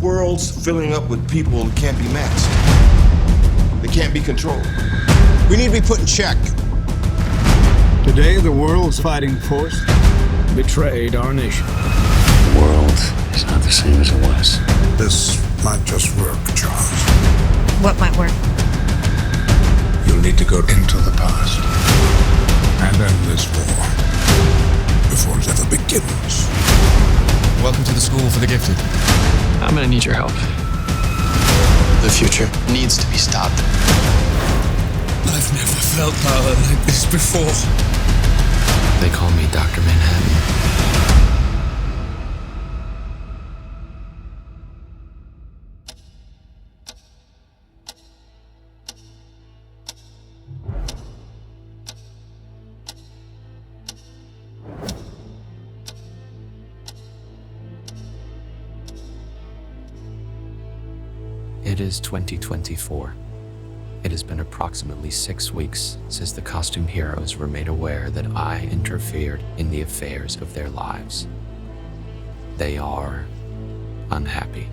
world's filling up with people who can't be matched. They can't be controlled. We need to be put in check. Today, the world's fighting force betrayed our nation. The world is not the same as it was. This might just work, Charles. What might work? You'll need to go into the past and end this war before it ever begins. Welcome to the School for the Gifted. I'm gonna need your help. The future needs to be stopped. I've never felt power like this before. They call me Dr. Manhattan. It is 2024. It has been approximately 6 weeks since the costume heroes were made aware that I interfered in the affairs of their lives. They are unhappy.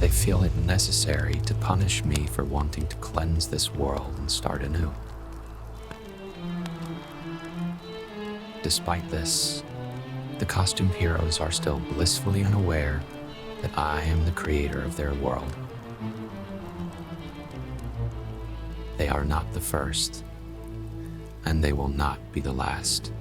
They feel it necessary to punish me for wanting to cleanse this world and start anew. Despite this, the costume heroes are still blissfully unaware that I am the creator of their world. They are not the first, and they will not be the last.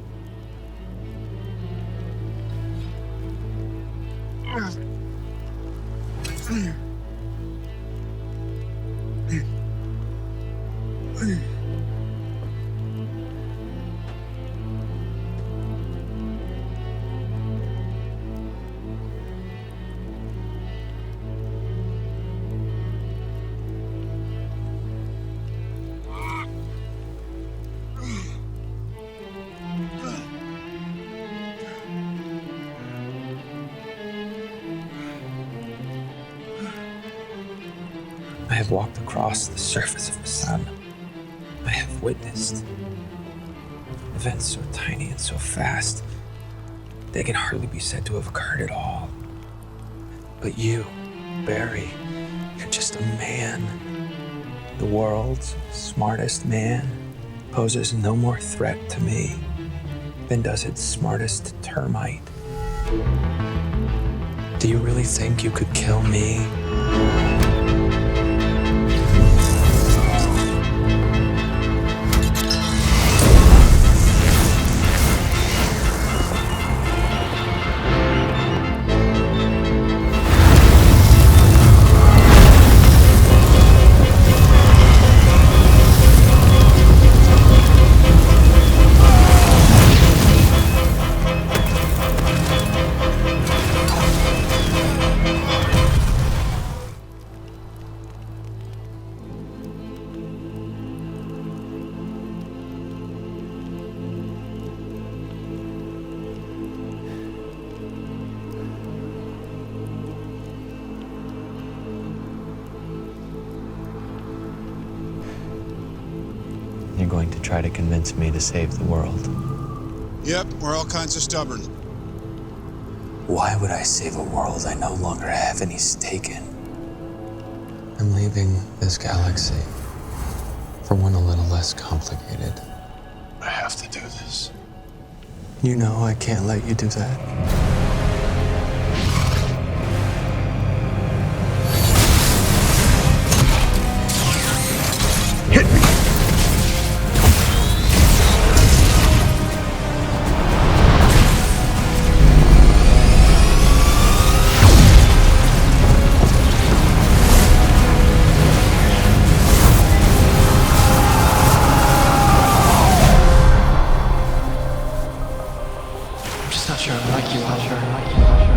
I have walked across the surface of the sun. I have witnessed events so tiny and so fast, they can hardly be said to have occurred at all. But you, Barry, you're just a man. The world's smartest man poses no more threat to me than does its smartest termite. Do you really think you could kill me? You're going to try to convince me to save the world. Yep, we're all kinds of stubborn. Why would I save a world I no longer have any stake in? I'm leaving this galaxy for one a little less complicated. I have to do this. You know I can't let you do that.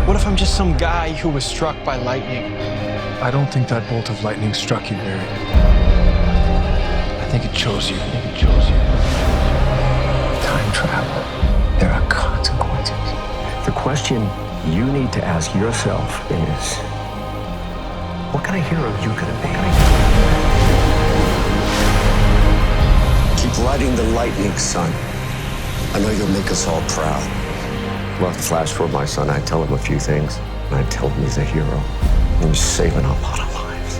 What if I'm just some guy who was struck by lightning? I don't think that bolt of lightning struck you, Barry. I think it chose you. Time travel. There are consequences. The question you need to ask yourself is, what kind of hero you gonna be? Keep riding the lightning, son. I know you'll make us all proud. left Flash for my son, I'd tell him a few things. I'd tell him he's a hero. And he's saving a lot of lives.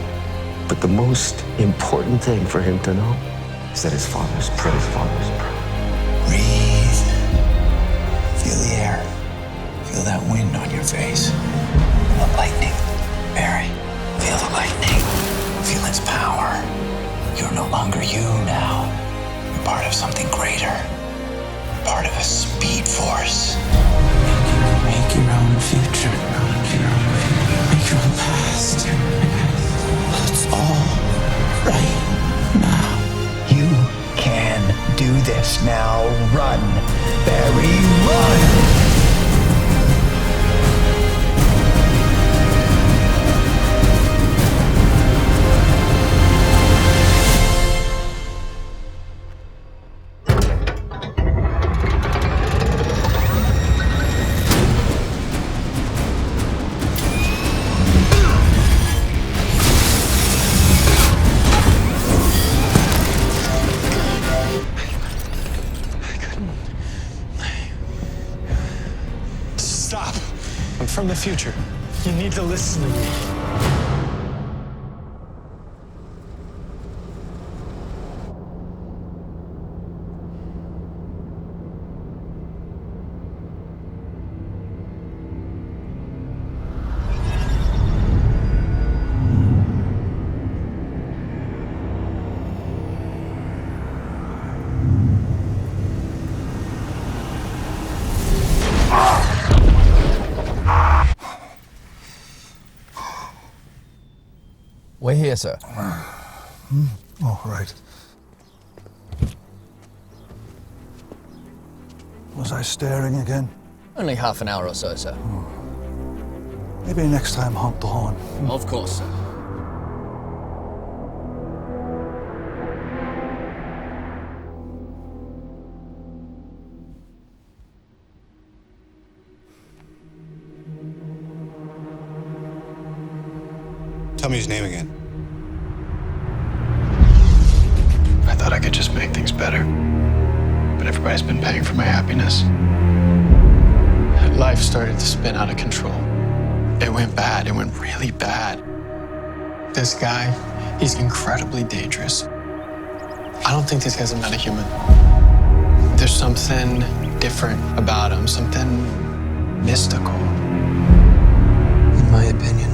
But the most important thing for him to know is that his father's proud. Breathe. Feel the air. Feel that wind on your face. The lightning. Barry, feel the lightning. Feel its power. You're no longer you now. You're part of something greater. Part of a speed force. Make your own future. Make your own past. It's all right now. You can do this now. Run, Barry, run! Stop. I'm from the future. You need to listen to me. We're here, sir. Oh, right. Was I staring again? Only half an hour or so, sir. Maybe next time honk the horn. Of course, sir. Tell me his name again. I thought I could just make things better. But everybody's been paying for my happiness. Life started to spin out of control. It went bad. It went really bad. This guy, he's incredibly dangerous. I don't think this guy's a metahuman. There's something different about him, something mystical. In my opinion,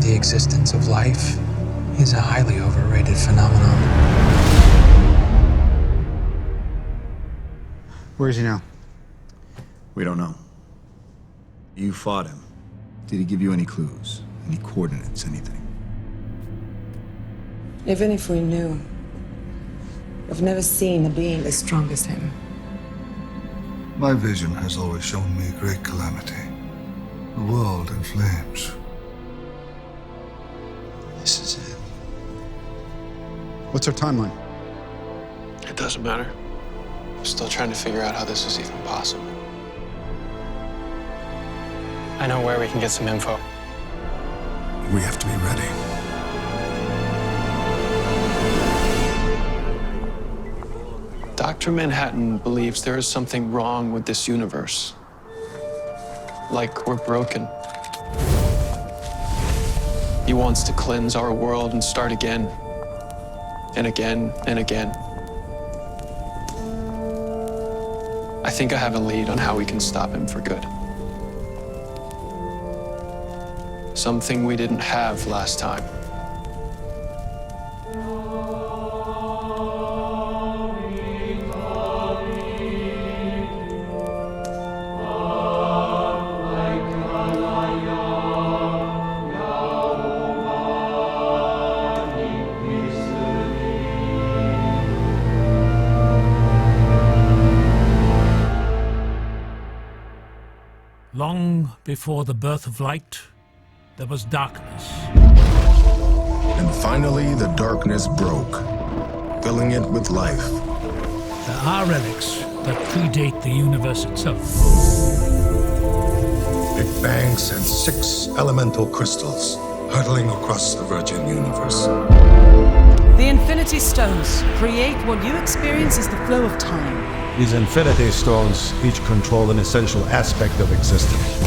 the existence of life is a highly overrated phenomenon. Where is he now? We don't know. You fought him. Did he give you any clues? Any coordinates, anything? Even if we knew, I've never seen a being as strong as him. My vision has always shown me great calamity. The world in flames. This is it. What's our timeline? It doesn't matter. I'm still trying to figure out how this is even possible. I know where we can get some info. We have to be ready. Dr. Manhattan believes there is something wrong with this universe. Like we're broken. He wants to cleanse our world and start again. And again and again. I think I have a lead on how we can stop him for good. Something we didn't have last time. Long before the birth of light, there was darkness. And finally, the darkness broke, filling it with life. There are relics that predate the universe itself. Big bangs and 6 elemental crystals hurtling across the virgin universe. The Infinity Stones create what you experience as the flow of time. These infinity stones each control an essential aspect of existence.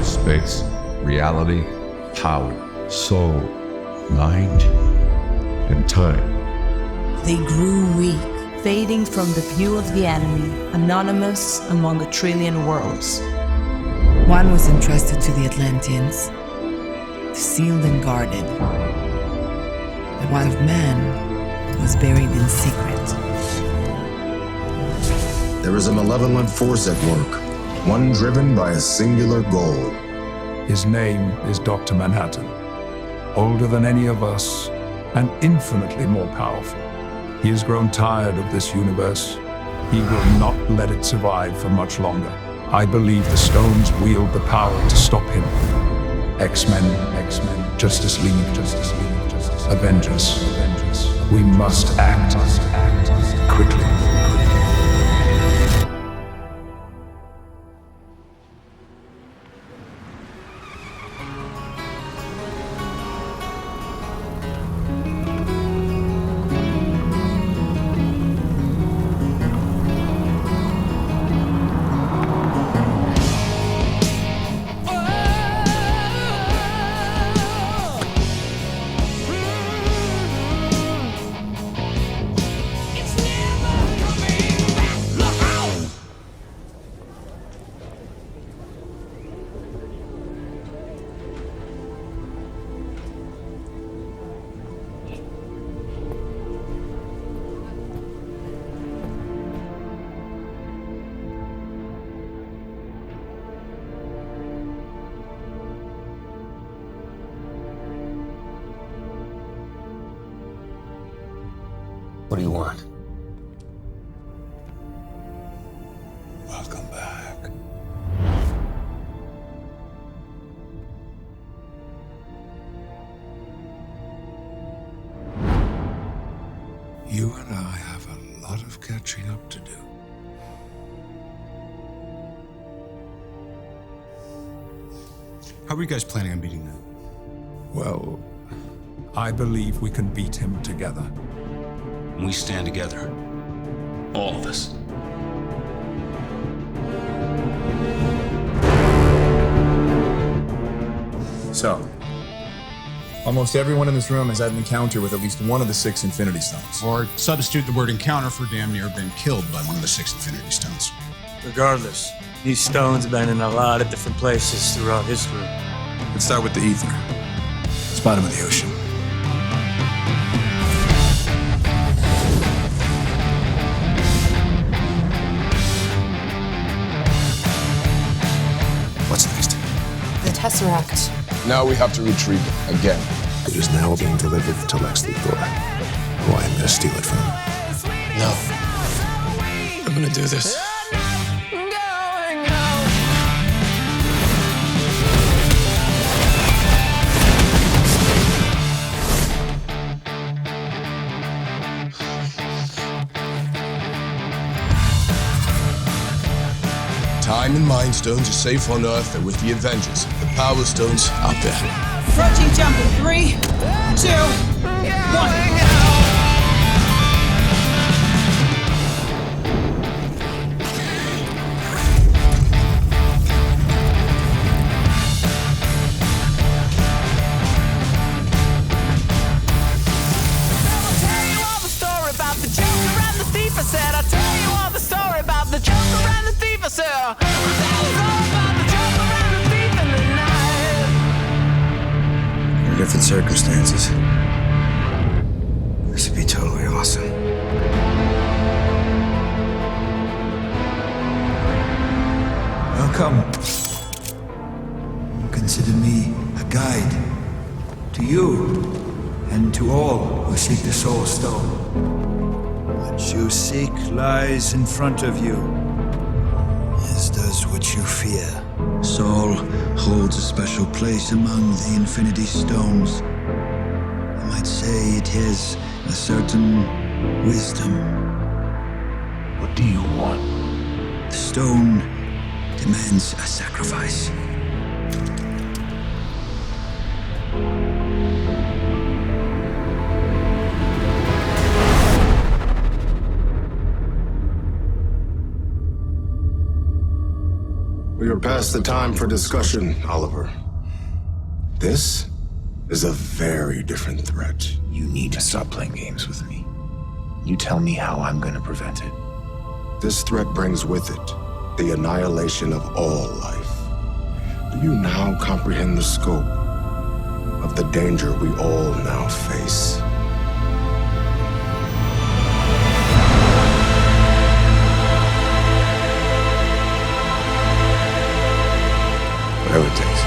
Space, reality, power, soul, mind, and time. They grew weak, fading from the view of the enemy, anonymous among a trillion worlds. One was entrusted to the Atlanteans, sealed and guarded. The one of man was buried in secret. There is a malevolent force at work, one driven by a singular goal. His name is Dr. Manhattan. Older than any of us, and infinitely more powerful. He has grown tired of this universe. He will not let it survive for much longer. I believe the stones wield the power to stop him. X-Men, Justice League, Avengers. We must act quickly. What do you want? Welcome back. You and I have a lot of catching up to do. How are you guys planning on beating that? Well, I believe we can beat him together. We stand together. All of us. So, almost everyone in this room has had an encounter with at least one of the 6 Infinity Stones. Or substitute the word encounter for damn near been killed by one of the 6 Infinity Stones. Regardless, these stones have been in a lot of different places throughout history. Let's start with the ether. It's bottom of the ocean. What's next? The Tesseract. Now we have to retrieve it again. It is now being delivered to Lex Luthor, who I am going to steal it from. No. I'm gonna do this. Time and Mind Stones are safe on Earth. They're with the Avengers. The Power Stones out there. Approaching jump in 3, 2, 1. In different circumstances. This would be totally awesome. Welcome. Consider me a guide to you and to all who seek the Soul Stone. What you seek lies in front of you, as does what you fear. Soul holds a special place among the Infinity Stones. I might say it has a certain wisdom. What do you want? The stone demands a sacrifice. We are past the time for discussion, Oliver. This is a very different threat. You need to stop playing games with me. You tell me how I'm gonna prevent it. This threat brings with it the annihilation of all life. Do you now comprehend the scope of the danger we all now face? Whatever it takes.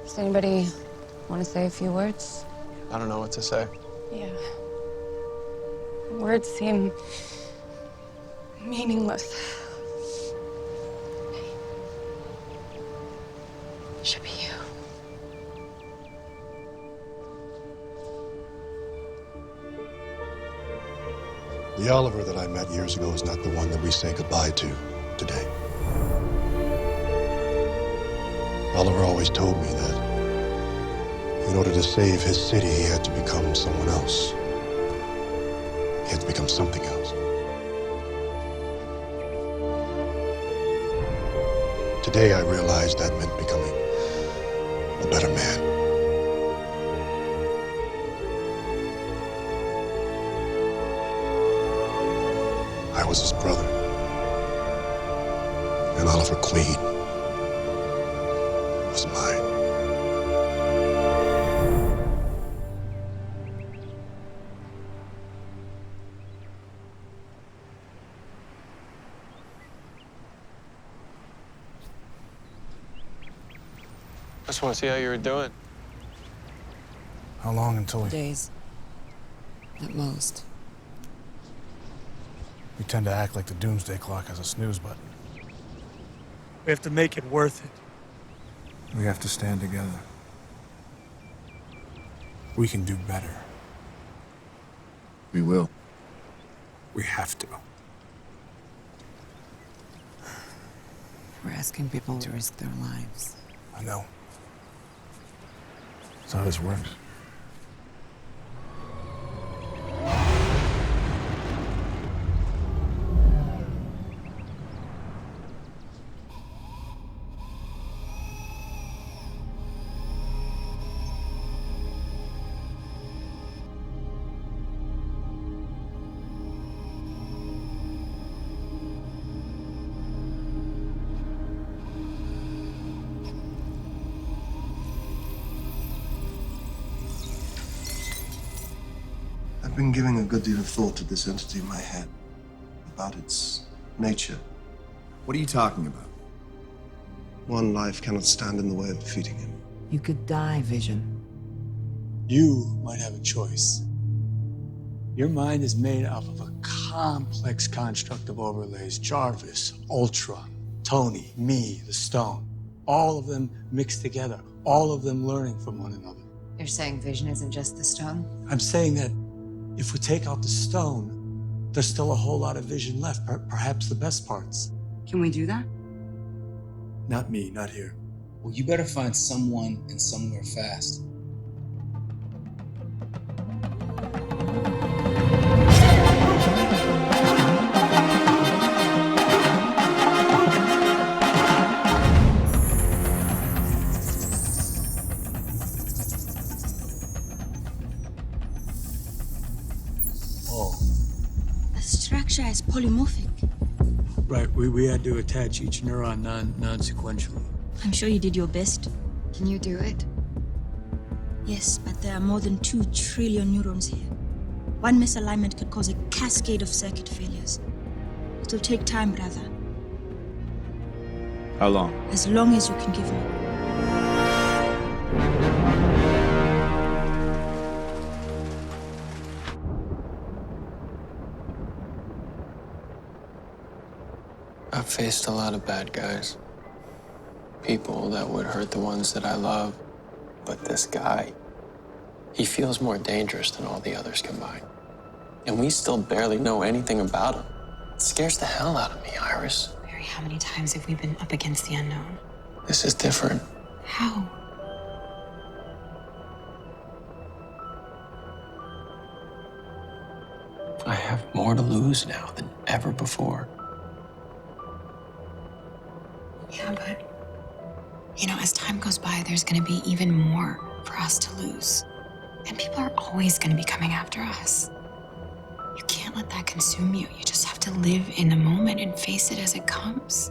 Does anybody want to say a few words? I don't know what to say. Yeah. Words seem meaningless. It should be you. The Oliver that I met years ago is not the one that we say goodbye to today. Oliver always told me that in order to save his city, he had to become someone else. He had to become something else. Today, I realized that meant becoming a better man. I was his brother. And Oliver Queen was mine. I just want to see how you were doing. How long until we... Days. At most. We tend to act like the doomsday clock has a snooze button. We have to make it worth it. We have to stand together. We can do better. We will. We have to. We're asking people to risk their lives. I know. That's how this works. I've been giving a good deal of thought to this entity in my head, about its nature. What are you talking about? One life cannot stand in the way of defeating him. You could die, Vision. You might have a choice. Your mind is made up of a complex construct of overlays. Jarvis, Ultra, Tony, me, the Stone. All of them mixed together. All of them learning from one another. You're saying Vision isn't just the stone? I'm saying that if we take out the stone, there's still a whole lot of Vision left, perhaps the best parts. Can we do that? Not me, not here. Well, you better find someone and somewhere fast. Structure is polymorphic. Right, we had to attach each neuron non-sequentially. I'm sure you did your best. Can you do it? Yes, but there are more than 2 trillion neurons here. One misalignment could cause a cascade of circuit failures. It will take time, brother. How long? As long as you can give me. I've faced a lot of bad guys. People that would hurt the ones that I love. But this guy, he feels more dangerous than all the others combined. And we still barely know anything about him. It scares the hell out of me, Iris. Barry, how many times have we been up against the unknown? This is different. How? I have more to lose now than ever before. Yeah, but, you know, as time goes by, there's gonna be even more for us to lose. And people are always gonna be coming after us. You can't let that consume you. You just have to live in the moment and face it as it comes.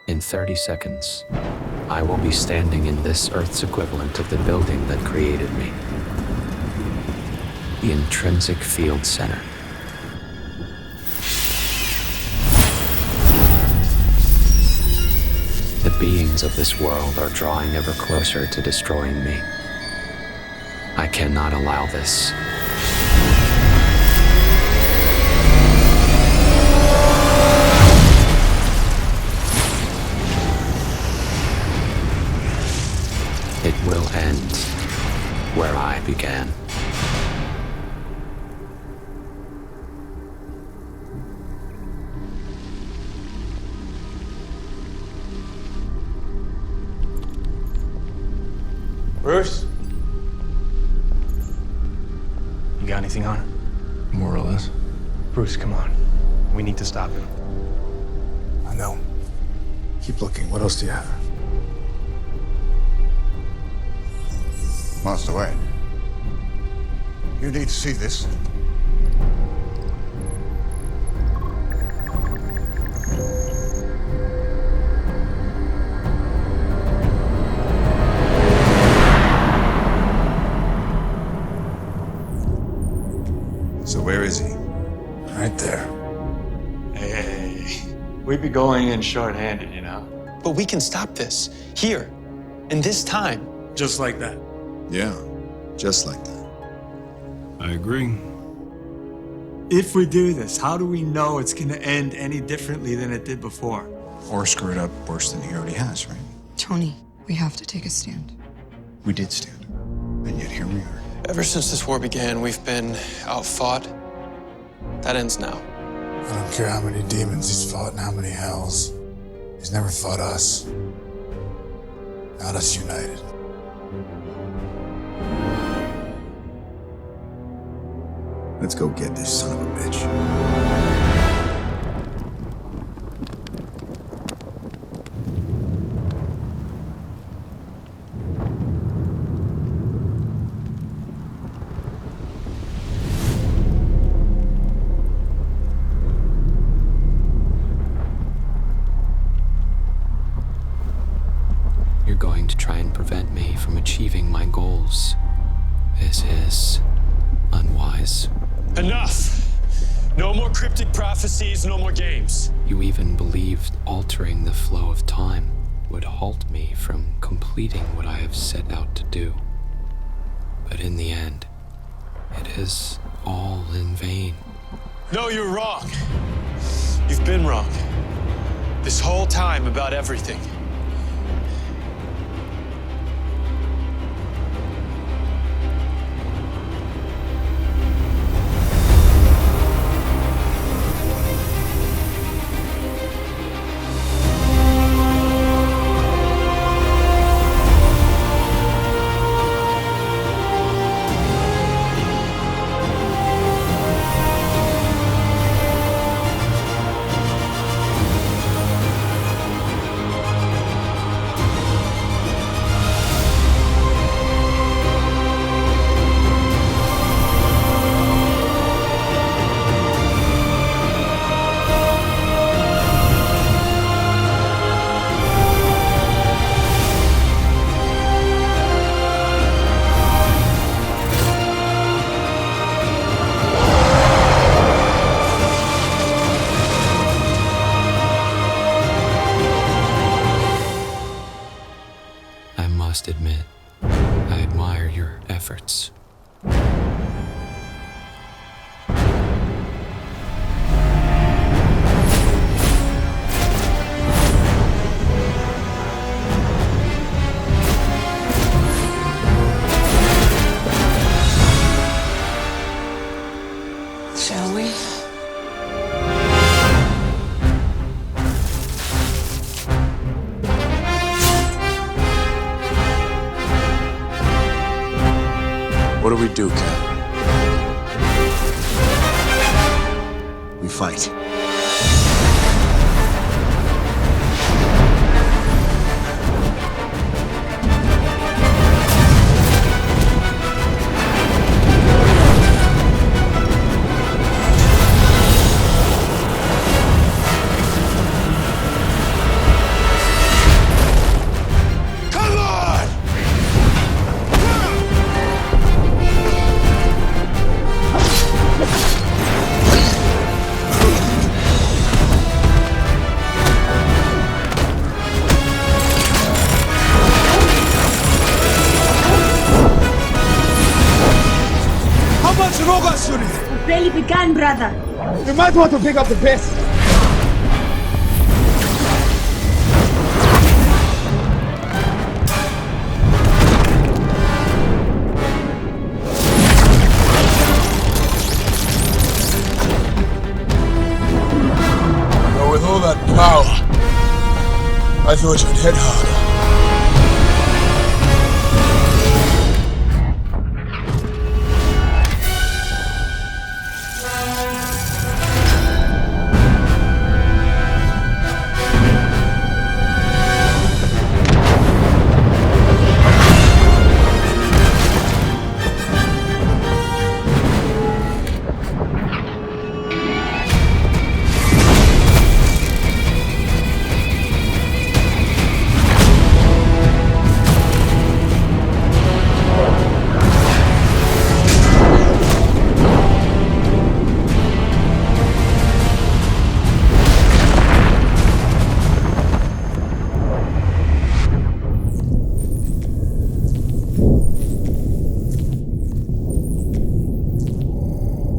In 30 seconds, I will be standing in this Earth's equivalent of the building that created me. The intrinsic field center. The beings of this world are drawing ever closer to destroying me. I cannot allow this. It will end where I began. Bruce? You got anything on it? More or less. Bruce, come on. We need to stop him. I know. Keep looking. What else do you have? Master Wayne, you need to see this. So where is he? Right there. Hey, we'd be going in short-handed, you know? But we can stop this. Here. In this time. Just like that. Yeah, just like that. I agree. If we do this, how do we know it's gonna end any differently than it did before? Or screw it up worse than he already has, right? Tony, we have to take a stand. We did stand. And yet here we are. Ever since this war began, we've been outfought. That ends now. I don't care how many demons he's fought and how many hells. He's never fought us. Not us united. Let's go get this son of a bitch. You're going to try and prevent me from achieving my goals. This is unwise. Enough! No more cryptic prophecies, no more games. You even believed altering the flow of time would halt me from completing what I have set out to do. But in the end, it is all in vain. No, you're wrong. You've been wrong. This whole time about everything. must admit, I admire your efforts. Shall we? What do we do, Ken? We fight. We've barely begun, brother. You might want to pick up the pace. With all that power, I thought you'd hit harder.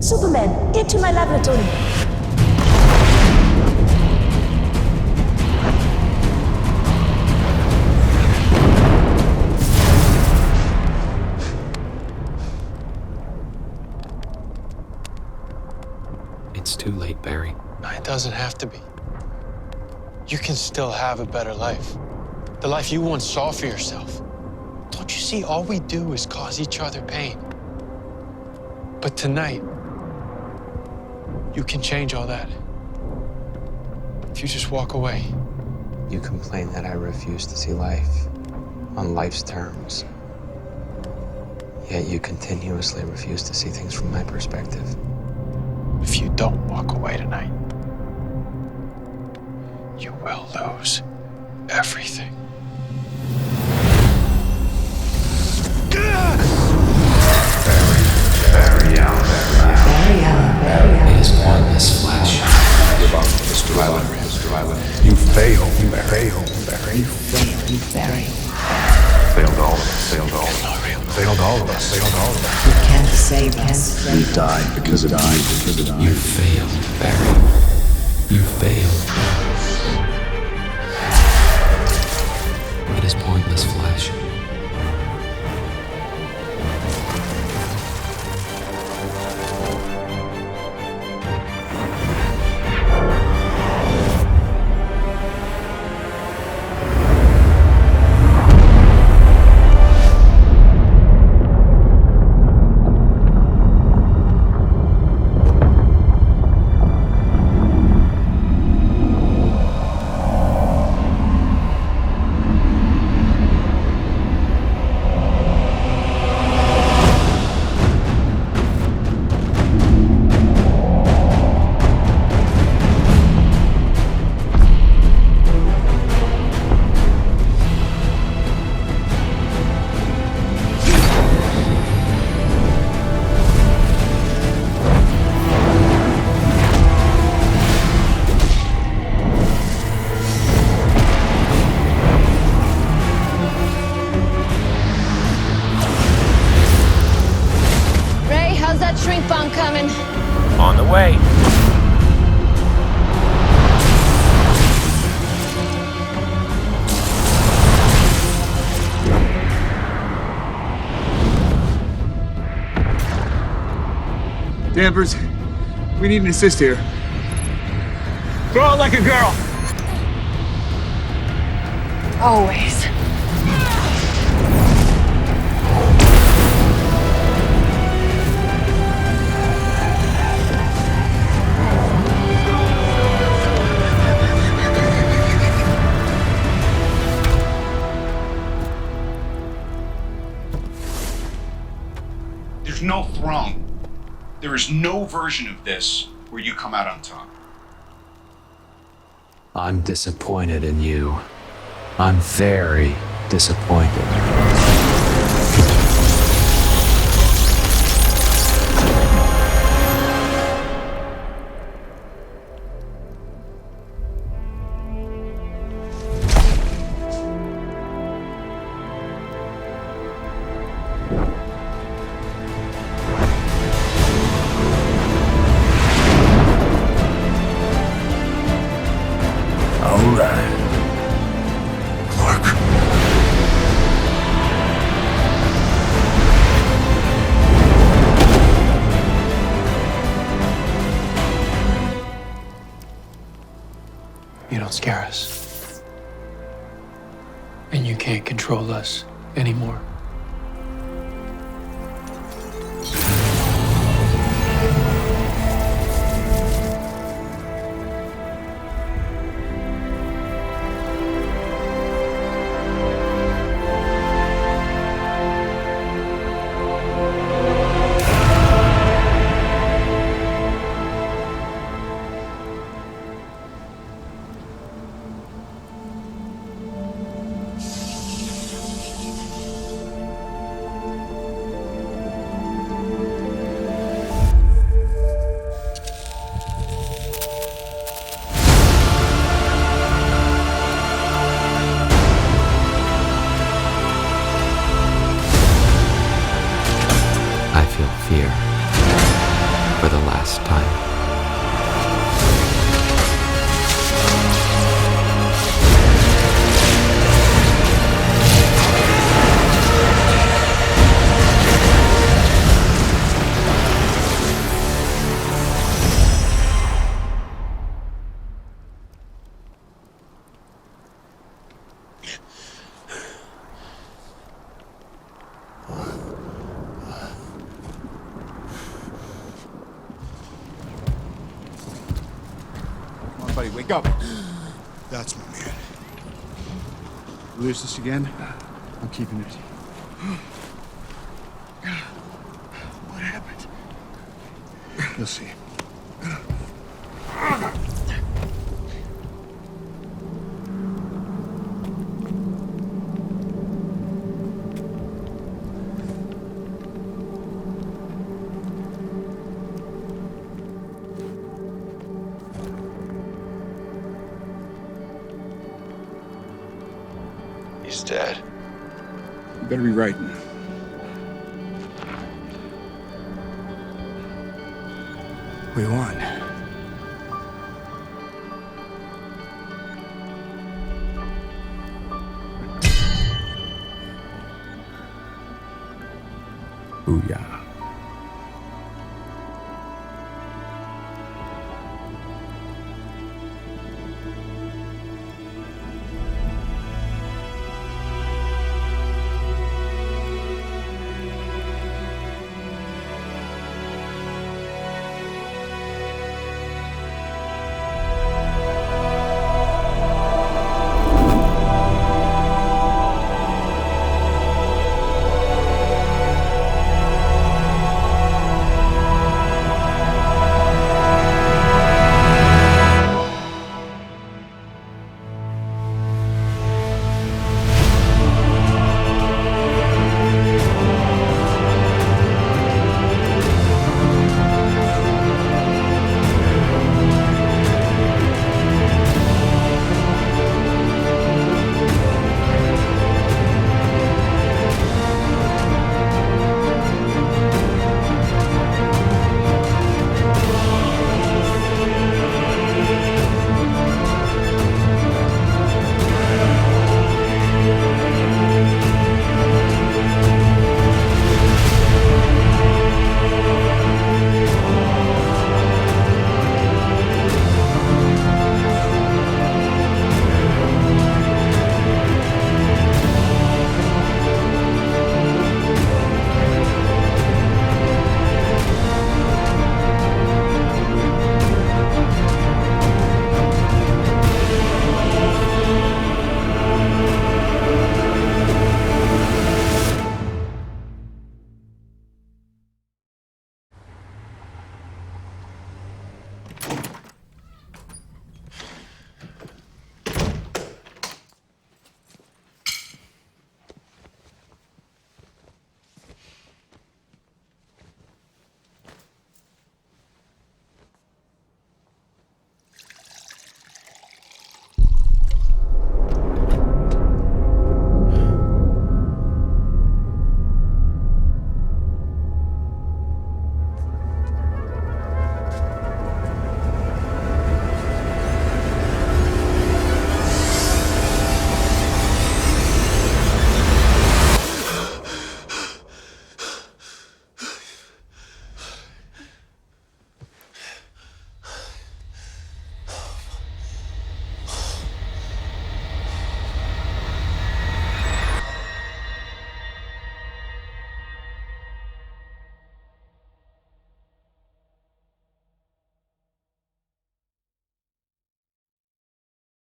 Superman, get to my laboratory. It's too late, Barry. It doesn't have to be. You can still have a better life. The life you once saw for yourself. Don't you see, all we do is cause each other pain. But tonight, you can change all that. If you just walk away. You complain that I refuse to see life on life's terms. Yet you continuously refuse to see things from my perspective. If you don't walk away tonight, you will lose everything. It is pointless, Flash. Give up, Mr. Island. You failed, Barry. You failed, Barry. Failed all of us. Failed all of us. Failed all of us. Failed all of us. You can't save us. We died because of you. You failed, Barry. You failed. It is pointless, Flash. Keep on coming. On the way. Danvers, we need an assist here. Throw it like a girl. Always. There's no throne. There is no version of this where you come out on top. I'm disappointed in you. I'm very disappointed. All right. Clark. You don't scare us. And you can't control us anymore. I feel fear for the last time. Come on, buddy, wake up. That's my man. You lose this again, I'm keeping it. What happened? You'll see. He's dead. You better be writing. We won. Booyah.